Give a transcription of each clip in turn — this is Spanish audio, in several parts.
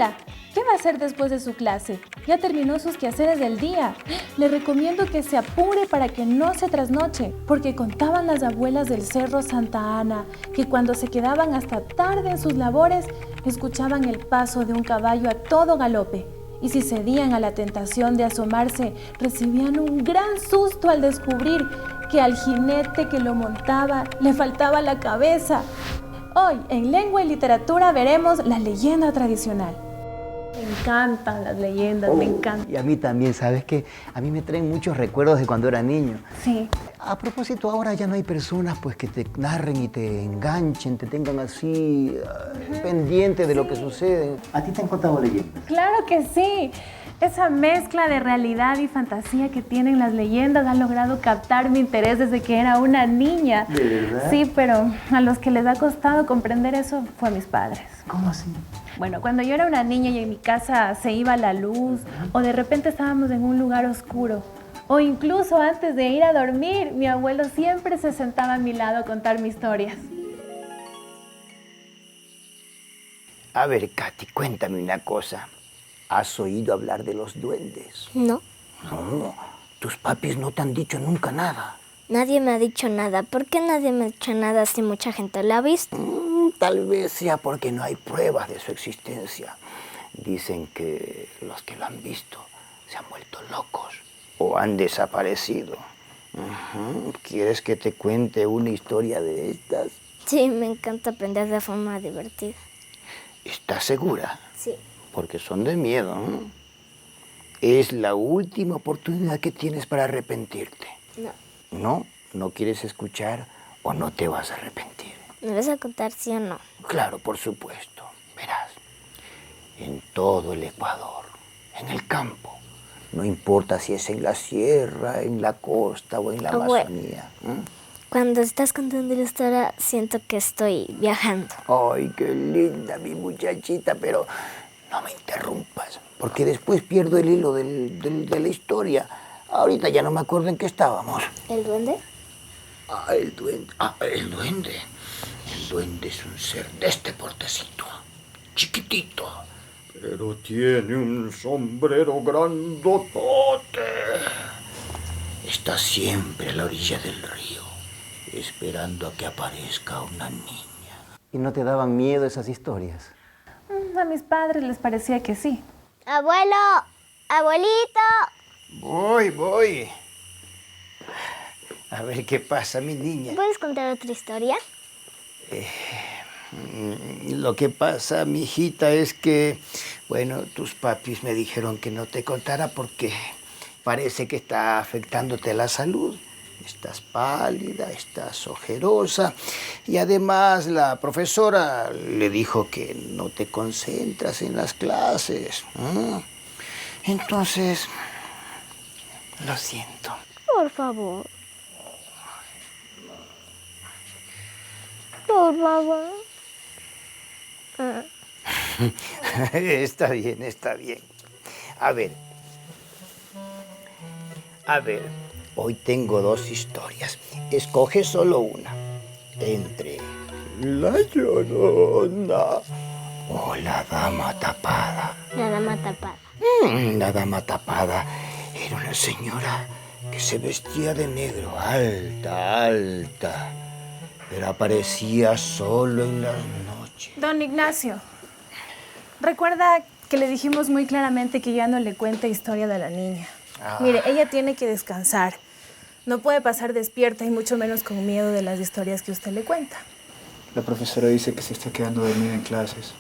Hola, ¿qué va a hacer después de su clase? Ya terminó sus quehaceres del día. Le recomiendo que se apure para que no se trasnoche, porque contaban las abuelas del Cerro Santa Ana que cuando se quedaban hasta tarde en sus labores, escuchaban el paso de un caballo a todo galope. Y si cedían a la tentación de asomarse, recibían un gran susto al descubrir que al jinete que lo montaba le faltaba la cabeza. Hoy, en Lengua y Literatura, veremos la leyenda tradicional. Me encantan las leyendas, me encantan. Y a mí también, ¿sabes qué? A mí me traen muchos recuerdos de cuando era niño. Sí. A propósito, ahora ya no hay personas pues que te narren y te enganchen, te tengan así pendiente de lo que sucede. ¿A ti te han contado leyendas? Claro que sí. Esa mezcla de realidad y fantasía que tienen las leyendas ha logrado captar mi interés desde que era una niña. ¿De verdad? Sí, pero a los que les ha costado comprender eso fue a mis padres. ¿Cómo así? Bueno, cuando yo era una niña y en mi casa se iba la luz, o de repente estábamos en un lugar oscuro, o incluso antes de ir a dormir, mi abuelo siempre se sentaba a mi lado a contarme historias. A ver, Katy, cuéntame una cosa. ¿Has oído hablar de los duendes? No, No, tus papis no te han dicho nunca nada. nadie me ha dicho nada. ¿Por qué nadie me ha dicho nada si mucha gente lo ha visto? Tal vez sea porque no hay pruebas de su existencia. Dicen que los que lo han visto se han vuelto locos o han desaparecido. ¿Quieres que te cuente una historia de estas? Sí, me encanta aprender de forma divertida. ¿Estás segura? Sí. Porque son de miedo, ¿no? Es la última oportunidad que tienes para arrepentirte. No. ¿No? ¿No quieres escuchar o no te vas a arrepentir? ¿Me vas a contar sí o no? Claro, por supuesto. Verás, en todo el Ecuador, en el campo, no importa si es en la sierra, en la costa o en la Amazonía. Cuando estás contando la historia, siento que estoy viajando. Ay, qué linda mi muchachita, pero no me interrumpas, porque después pierdo el hilo de la historia. Ahorita ya no me acuerdo en qué estábamos. ¿El duende? Ah, el duende. Ah, el duende. El duende es un ser de este portecito, chiquitito, pero tiene un sombrero grandotote. Está siempre a la orilla del río, esperando a que aparezca una niña. ¿Y no te daban miedo esas historias? A mis padres les parecía que sí. ¡Abuelo! ¡Abuelito! Voy. A ver qué pasa, mi niña. ¿Puedes contar otra historia? Lo que pasa, mi hijita, es que, bueno, tus papis me dijeron que no te contara porque parece que está afectándote la salud. Estás pálida, estás ojerosa y además la profesora le dijo que no te concentras en las clases. Entonces, lo siento. Por favor. Por favor. Está bien. A ver, hoy tengo dos historias. Escoge solo una. Entre La Llorona o La Dama Tapada. La dama tapada. La Dama Tapada era una señora que se vestía de negro, alta, pero aparecía solo en las noches. Don Ignacio, recuerda que le dijimos muy claramente que ya no le cuente historia de la niña. Mire, ella tiene que descansar. No puede pasar despierta y mucho menos con miedo de las historias que usted le cuenta. La profesora dice que se está quedando dormida en clases.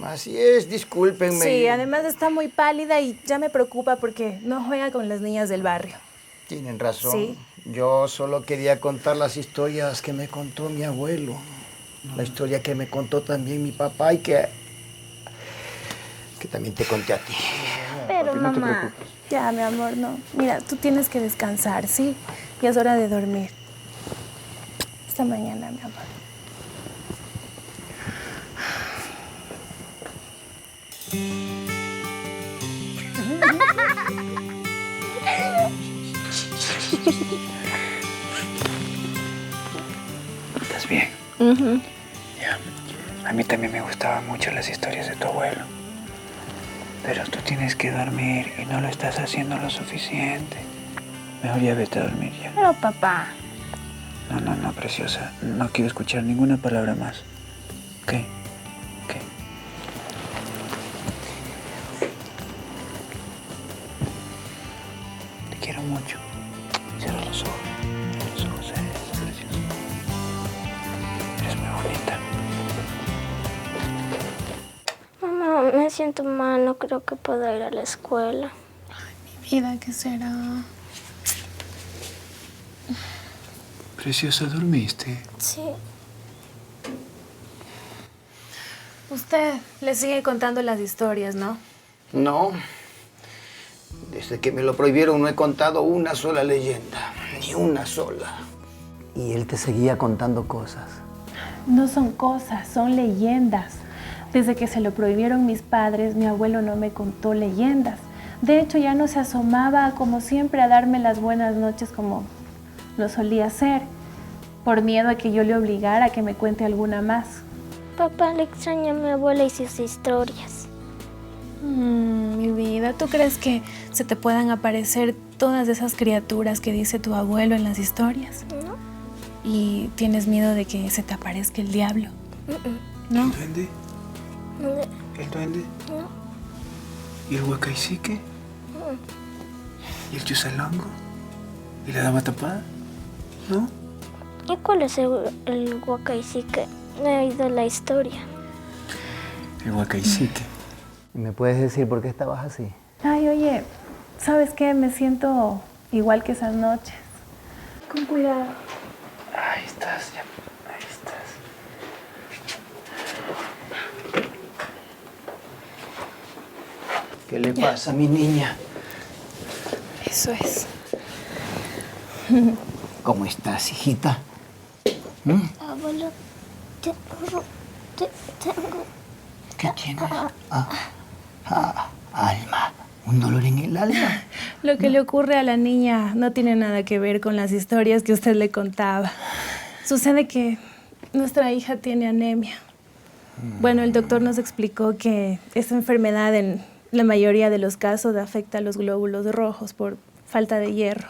Así es, discúlpenme. Sí, además está muy pálida y ya me preocupa porque no juega con las niñas del barrio. Tienen razón. Sí. Yo solo quería contar las historias que me contó mi abuelo. La historia que me contó también mi papá y que también te conté a ti. Pero Papi, no te mamá. preocupes. Ya, mi amor, no. Mira, tú tienes que descansar, ¿sí? Ya es hora de dormir. Hasta mañana, mi amor. ¿Estás bien? Ya. A mí también me gustaban mucho las historias de tu abuelo. Pero tú tienes que dormir y no lo estás haciendo lo suficiente. Mejor ya vete a dormir ya. Pero papá, No, preciosa. No quiero escuchar ninguna palabra más. ¿Qué? ¿Qué? Te quiero mucho. Cierra los ojos. Cierra los ojos, eres preciosa. Eres muy bonita. mamá, me siento mal, no creo que pueda ir a la escuela. Vida, ¿qué será? Preciosa, ¿dormiste? Sí. Usted le sigue contando las historias, ¿no? No. Desde que me lo prohibieron no he contado una sola leyenda. Ni una sola. Y él te seguía contando cosas. No son cosas, son leyendas. Desde que se lo prohibieron mis padres, mi abuelo no me contó leyendas. De hecho, ya no se asomaba como siempre a darme las buenas noches como lo solía hacer, por miedo a que yo le obligara a que me cuente alguna más. Papá le extraña a mi abuela y sus historias. Mi vida, ¿tú crees que se te puedan aparecer todas esas criaturas que dice tu abuelo en las historias? ¿No? ¿Y tienes miedo de que se te aparezca el diablo? ¿No? ¿El duende? No. ¿El duende? No. ¿Y el huacaizique? ¿Y el chusalongo? ¿Y la dama tapada? ¿No? ¿Y cuál es el huacaizique? No he oído la historia. El huacaizique. ¿Y me puedes decir por qué estabas así? Ay, oye, ¿sabes qué? Me siento igual que esas noches. Con cuidado. Ahí estás, ya. Ahí estás. ¿Qué le pasa a mi niña? Eso es. ¿Cómo estás, hijita? Abuelo, tengo... ¿Qué tienes? Alma. ¿Un dolor en el alma? Lo que le ocurre a la niña no tiene nada que ver con las historias que usted le contaba. Sucede que nuestra hija tiene anemia. Bueno, el doctor nos explicó que esta enfermedad en la mayoría de los casos afecta a los glóbulos rojos por falta de hierro.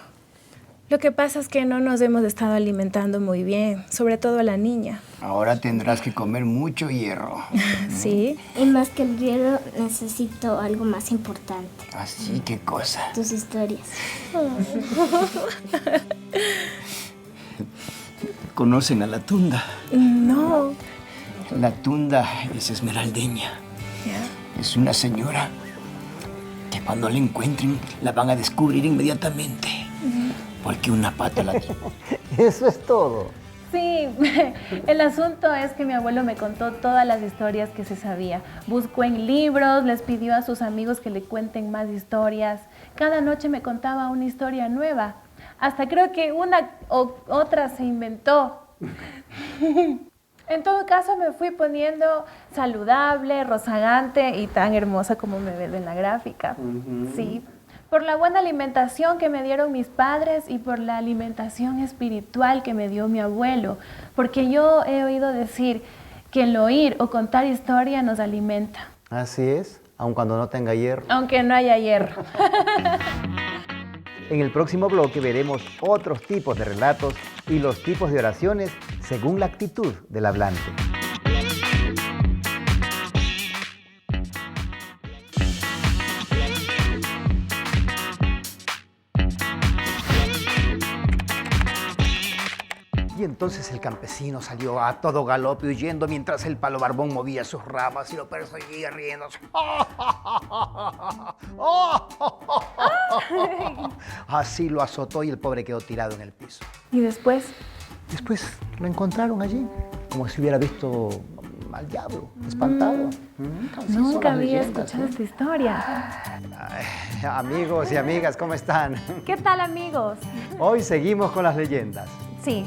Lo que pasa es que no nos hemos estado alimentando muy bien, sobre todo a la niña. Ahora tendrás que comer mucho hierro. ¿Sí? Y más que el hierro, necesito algo más importante. Así, ¿qué cosa? Tus historias. ¿Conocen a la tunda? No. La tunda es esmeraldeña. ¿Ya? Es una señora que cuando la encuentren la van a descubrir inmediatamente. Porque una pata la tiene. Eso es todo. Sí, el asunto es que mi abuelo me contó todas las historias que se sabía. Buscó en libros, les pidió a sus amigos que le cuenten más historias. Cada noche me contaba una historia nueva. Hasta creo que una o otra se inventó. En todo caso me fui poniendo saludable, rozagante y tan hermosa como me ves en la gráfica. Sí. Por la buena alimentación que me dieron mis padres y por la alimentación espiritual que me dio mi abuelo. Porque yo he oído decir que el oír o contar historia nos alimenta. Así es, aun cuando no tenga hierro. Aunque no haya hierro. En el próximo bloque veremos otros tipos de relatos y los tipos de oraciones según la actitud del hablante. Y entonces el campesino salió a todo galope huyendo mientras el palo barbón movía sus ramas y lo perseguía riéndose. Así lo azotó y el pobre quedó tirado en el piso. ¿Y después? Después lo encontraron allí, como si hubiera visto al diablo, espantado. Así son Nunca las había leyendas, escuchado ¿eh? esta historia. Ay, amigos y amigas, ¿cómo están? ¿Qué tal, amigos? Hoy seguimos con las leyendas. Sí.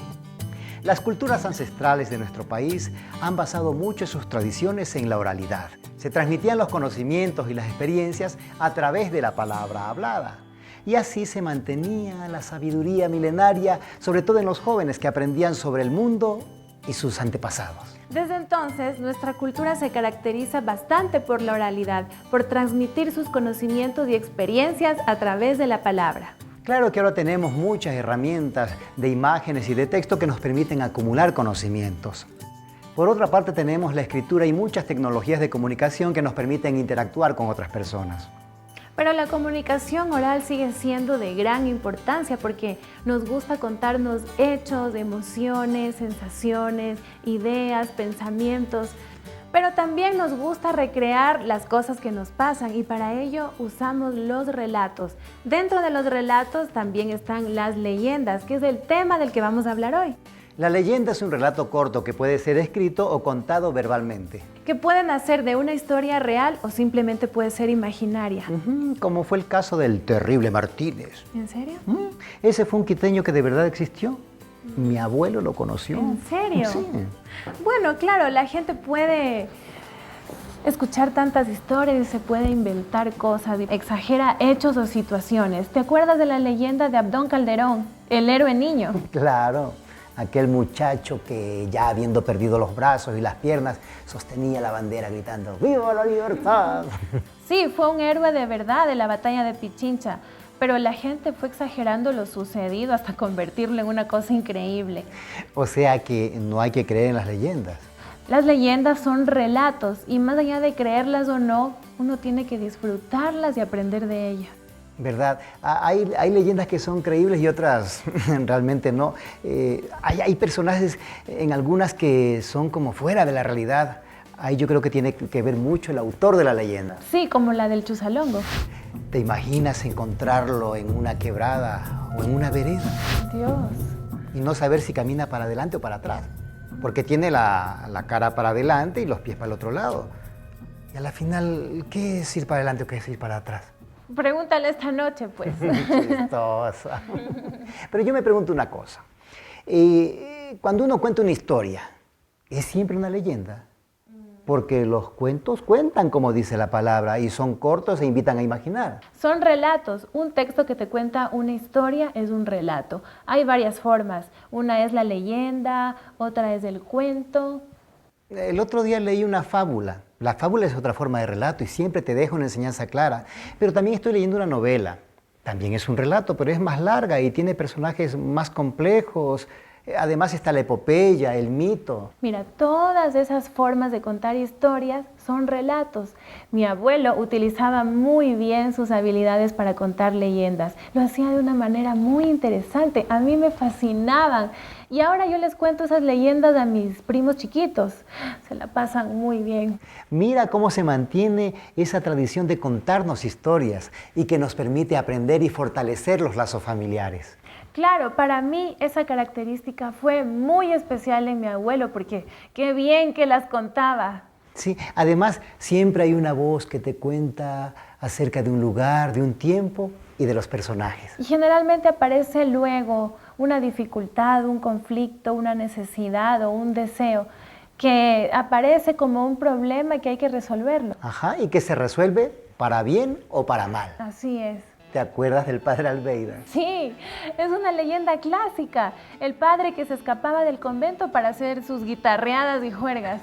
Las culturas ancestrales de nuestro país han basado mucho sus tradiciones en la oralidad. Se transmitían los conocimientos y las experiencias a través de la palabra hablada. Y así se mantenía la sabiduría milenaria, sobre todo en los jóvenes que aprendían sobre el mundo y sus antepasados. Desde entonces, nuestra cultura se caracteriza bastante por la oralidad, por transmitir sus conocimientos y experiencias a través de la palabra. Claro que ahora tenemos muchas herramientas de imágenes y de texto que nos permiten acumular conocimientos. Por otra parte, tenemos la escritura y muchas tecnologías de comunicación que nos permiten interactuar con otras personas. Pero la comunicación oral sigue siendo de gran importancia porque nos gusta contarnos hechos, emociones, sensaciones, ideas, pensamientos. Pero también nos gusta recrear las cosas que nos pasan y para ello usamos los relatos. Dentro de los relatos también están las leyendas, que es el tema del que vamos a hablar hoy. La leyenda es un relato corto que puede ser escrito o contado verbalmente. Que pueden hacer de una historia real o simplemente puede ser imaginaria. Como fue el caso del terrible Martínez. ¿En serio? Ese fue un quiteño que de verdad existió. Mi abuelo lo conoció. ¿En serio? Sí. Bueno, claro, la gente puede escuchar tantas historias y se puede inventar cosas, exagera hechos o situaciones. ¿Te acuerdas de la leyenda de Abdón Calderón, el héroe niño? Claro, aquel muchacho que ya habiendo perdido los brazos y las piernas, sostenía la bandera gritando ¡Viva la libertad! Sí, fue un héroe de verdad de la batalla de Pichincha, pero la gente fue exagerando lo sucedido hasta convertirlo en una cosa increíble. O sea que no hay que creer en las leyendas. Las leyendas son relatos y más allá de creerlas o no, uno tiene que disfrutarlas y aprender de ellas. ¿Verdad? Hay leyendas que son creíbles y otras realmente no. Hay personajes en algunas que son como fuera de la realidad. Ahí yo creo que tiene que ver mucho el autor de la leyenda. Sí, como la del Chusalongo. ¿Te imaginas encontrarlo en una quebrada o en una vereda? Dios. Y no saber si camina para adelante o para atrás. Porque tiene la cara para adelante y los pies para el otro lado. Y a la final, ¿qué es ir para adelante o qué es ir para atrás? Pregúntale esta noche, pues. Chistosa. Pero yo me pregunto una cosa. Cuando uno cuenta una historia, ¿es siempre una leyenda? Porque los cuentos cuentan, como dice la palabra, y son cortos e invitan a imaginar. Son relatos. Un texto que te cuenta una historia es un relato. Hay varias formas. Una es la leyenda, otra es el cuento. El otro día leí una fábula. La fábula es otra forma de relato y siempre te deja una enseñanza clara. Pero también estoy leyendo una novela. También es un relato, pero es más larga y tiene personajes más complejos. Además está la epopeya, el mito. Mira, todas esas formas de contar historias son relatos. Mi abuelo utilizaba muy bien sus habilidades para contar leyendas. Lo hacía de una manera muy interesante. A mí me fascinaban. Y ahora yo les cuento esas leyendas a mis primos chiquitos. Se la pasan muy bien. Mira cómo se mantiene esa tradición de contarnos historias y que nos permite aprender y fortalecer los lazos familiares. Claro, para mí esa característica fue muy especial en mi abuelo porque qué bien que las contaba. Sí, además siempre hay una voz que te cuenta acerca de un lugar, de un tiempo y de los personajes. Y generalmente aparece luego una dificultad, un conflicto, una necesidad o un deseo que aparece como un problema que hay que resolverlo. Ajá, y que se resuelve para bien o para mal. Así es. ¿Te acuerdas del padre Albeida? Sí, es una leyenda clásica. El padre que se escapaba del convento para hacer sus guitarreadas y juergas.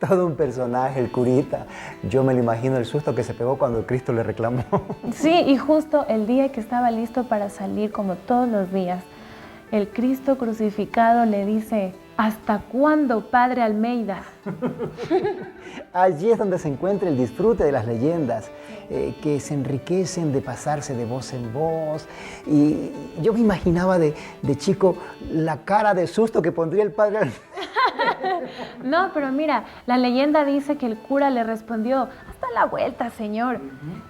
Todo un personaje, el curita. Yo me lo imagino el susto que se pegó cuando Cristo le reclamó. Sí, y justo el día que estaba listo para salir, como todos los días, el Cristo crucificado le dice: ¿hasta cuándo, padre Almeida? Allí es donde se encuentra el disfrute de las leyendas, que se enriquecen de pasarse de voz en voz. Y yo me imaginaba de chico la cara de susto que pondría el padre Almeida. No, pero mira, la leyenda dice que el cura le respondió: hasta la vuelta, señor.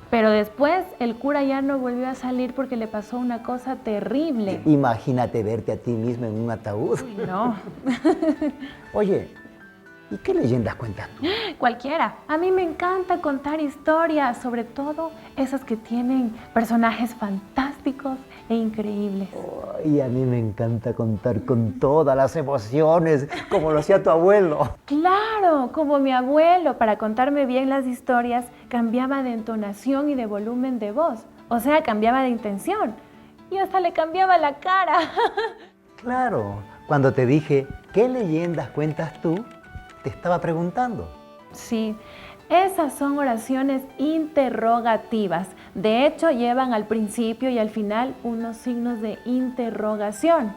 Pero después el cura ya no volvió a salir porque le pasó una cosa terrible. Imagínate verte a ti mismo en un ataúd. Uy, no. Oye, ¿y qué leyendas cuentas tú? Cualquiera. A mí me encanta contar historias, sobre todo esas que tienen personajes fantásticos e increíbles. Y a mí me encanta contar con todas las emociones, como lo hacía tu abuelo. Claro, como mi abuelo, para contarme bien las historias, cambiaba de entonación y de volumen de voz. O sea, cambiaba de intención. Y hasta le cambiaba la cara. Claro, cuando te dije, ¿Qué leyendas cuentas tú? Te estaba preguntando. Sí, esas son oraciones interrogativas. De hecho, llevan al principio y al final unos signos de interrogación.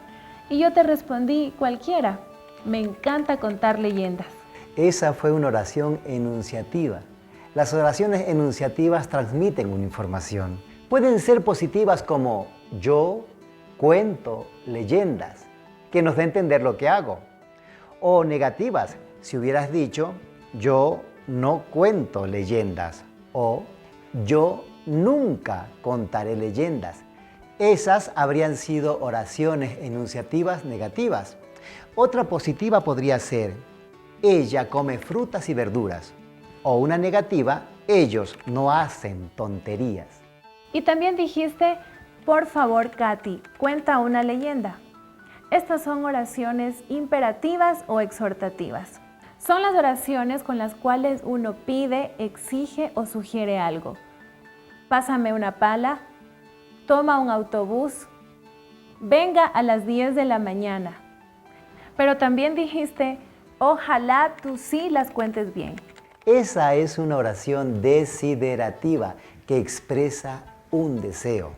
Y yo te respondí cualquiera. Me encanta contar leyendas. Esa fue una oración enunciativa. Las oraciones enunciativas transmiten una información. Pueden ser positivas como yo cuento leyendas, que nos da a entender lo que hago. O negativas, si hubieras dicho yo no cuento leyendas o yo nunca contaré leyendas. Esas habrían sido oraciones enunciativas negativas. Otra positiva podría ser ella come frutas y verduras. O una negativa, ellos no hacen tonterías. Y también dijiste, por favor, Katy, cuenta una leyenda. Estas son oraciones imperativas o exhortativas. Son las oraciones con las cuales uno pide, exige o sugiere algo. Pásame una pala, toma un autobús, venga a las 10 de la mañana. Pero también dijiste, ojalá tú sí las cuentes bien. Esa es una oración desiderativa que expresa un deseo.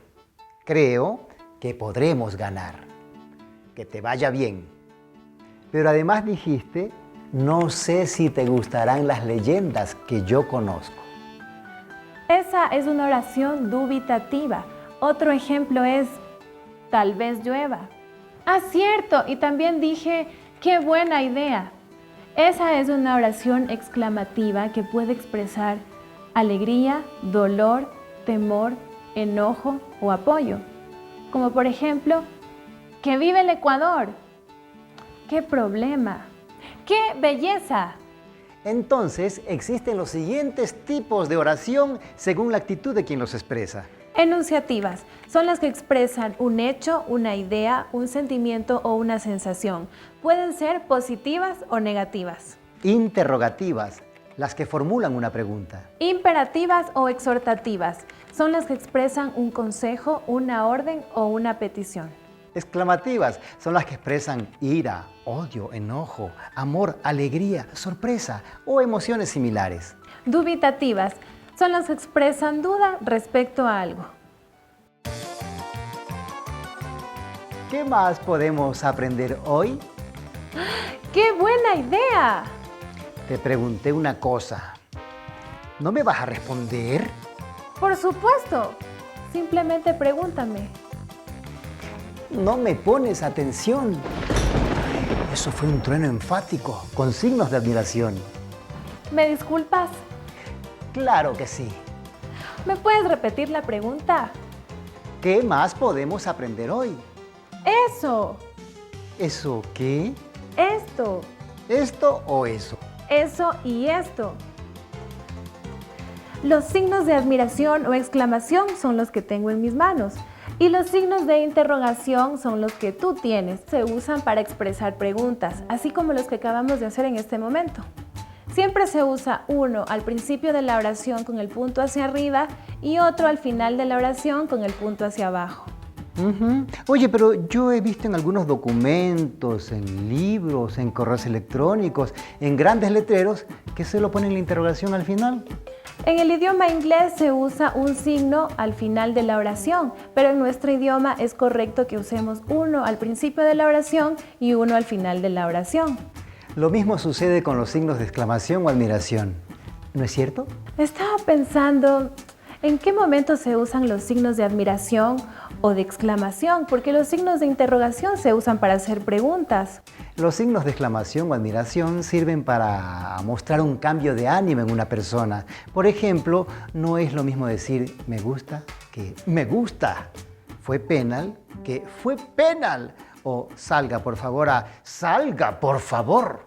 Creo que podremos ganar. Que te vaya bien. Pero además dijiste, no sé si te gustarán las leyendas que yo conozco. Esa es una oración dubitativa. Otro ejemplo es, tal vez llueva. Ah, cierto, y también dije, qué buena idea. Esa es una oración exclamativa que puede expresar alegría, dolor, temor, enojo o apoyo. Como por ejemplo, ¡que vive el Ecuador! ¡Qué problema! ¡Qué belleza! Entonces, existen los siguientes tipos de oración según la actitud de quien los expresa. Enunciativas son las que expresan un hecho, una idea, un sentimiento o una sensación. Pueden ser positivas o negativas. Interrogativas, las que formulan una pregunta. Imperativas o exhortativas son las que expresan un consejo, una orden o una petición. Exclamativas son las que expresan ira, odio, enojo, amor, alegría, sorpresa o emociones similares. Dubitativas son las que expresan duda respecto a algo. ¿Qué más podemos aprender hoy? ¡Qué buena idea! Te pregunté una cosa. ¿No me vas a responder? Por supuesto. Simplemente pregúntame. No me pones atención. Eso fue un trueno enfático, con signos de admiración. ¿Me disculpas? Claro que sí. ¿Me puedes repetir la pregunta? ¿Qué más podemos aprender hoy? ¡Eso! ¿Eso qué? ¡Esto! ¿Esto o eso? Eso y esto. Los signos de admiración o exclamación son los que tengo en mis manos y los signos de interrogación son los que tú tienes. Se usan para expresar preguntas, así como los que acabamos de hacer en este momento. Siempre se usa uno al principio de la oración con el punto hacia arriba y otro al final de la oración con el punto hacia abajo. Oye, pero yo he visto en algunos documentos, en libros, en correos electrónicos, en grandes letreros, que se lo ponen la interrogación al final. En el idioma inglés se usa un signo al final de la oración, pero en nuestro idioma es correcto que usemos uno al principio de la oración y uno al final de la oración. Lo mismo sucede con los signos de exclamación o admiración. ¿No es cierto? Estaba pensando, ¿en qué momento se usan los signos de admiración o de exclamación? Porque los signos de interrogación se usan para hacer preguntas. Los signos de exclamación o admiración sirven para mostrar un cambio de ánimo en una persona. Por ejemplo, no es lo mismo decir me gusta que me gusta. Fue penal que fue penal. O salga por favor a salga por favor.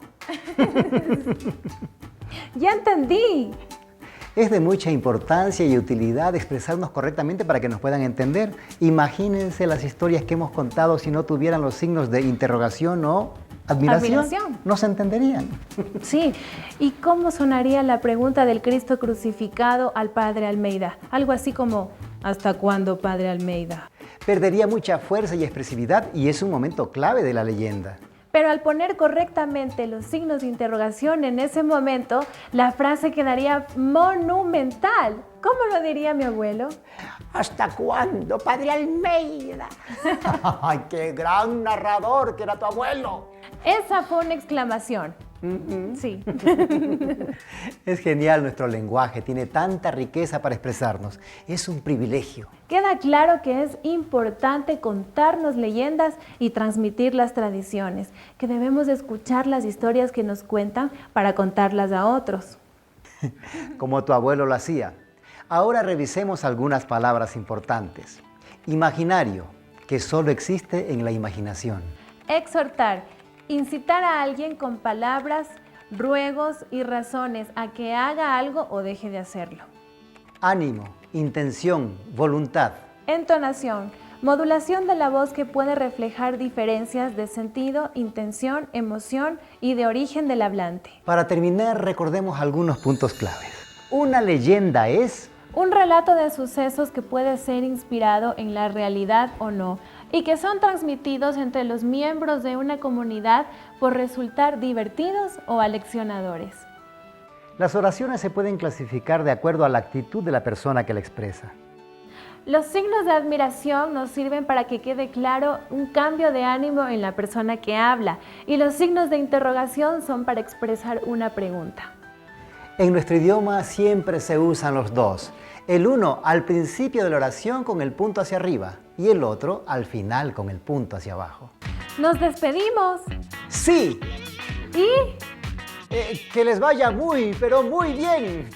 ¡Ya entendí! Es de mucha importancia y utilidad expresarnos correctamente para que nos puedan entender. Imagínense las historias que hemos contado si no tuvieran los signos de interrogación o admiración. No se entenderían. Sí, ¿y cómo sonaría la pregunta del Cristo crucificado al Padre Almeida? Algo así como, ¿hasta cuándo, Padre Almeida? Perdería mucha fuerza y expresividad y es un momento clave de la leyenda. Pero al poner correctamente los signos de interrogación en ese momento, la frase quedaría monumental. ¿Cómo lo diría mi abuelo? ¿Hasta cuándo, padre Almeida? ¡Ay, qué gran narrador que era tu abuelo! Esa fue una exclamación. Sí. Es genial nuestro lenguaje, tiene tanta riqueza para expresarnos. Es un privilegio. Queda claro que es importante contarnos leyendas y transmitir las tradiciones, que debemos escuchar las historias que nos cuentan para contarlas a otros. Como tu abuelo lo hacía. Ahora revisemos algunas palabras importantes. Imaginario, que solo existe en la imaginación. Exhortar, incitar a alguien con palabras, ruegos y razones a que haga algo o deje de hacerlo. Ánimo, intención, voluntad. Entonación, modulación de la voz que puede reflejar diferencias de sentido, intención, emoción y de origen del hablante. Para terminar, recordemos algunos puntos claves. Una leyenda es un relato de sucesos que puede ser inspirado en la realidad o no, y que son transmitidos entre los miembros de una comunidad por resultar divertidos o aleccionadores. Las oraciones se pueden clasificar de acuerdo a la actitud de la persona que la expresa. Los signos de admiración nos sirven para que quede claro un cambio de ánimo en la persona que habla, y los signos de interrogación son para expresar una pregunta. En nuestro idioma siempre se usan los dos. El uno al principio de la oración con el punto hacia arriba y el otro al final con el punto hacia abajo. ¡Nos despedimos! ¡Sí! ¿Y? Que les vaya muy, pero muy bien.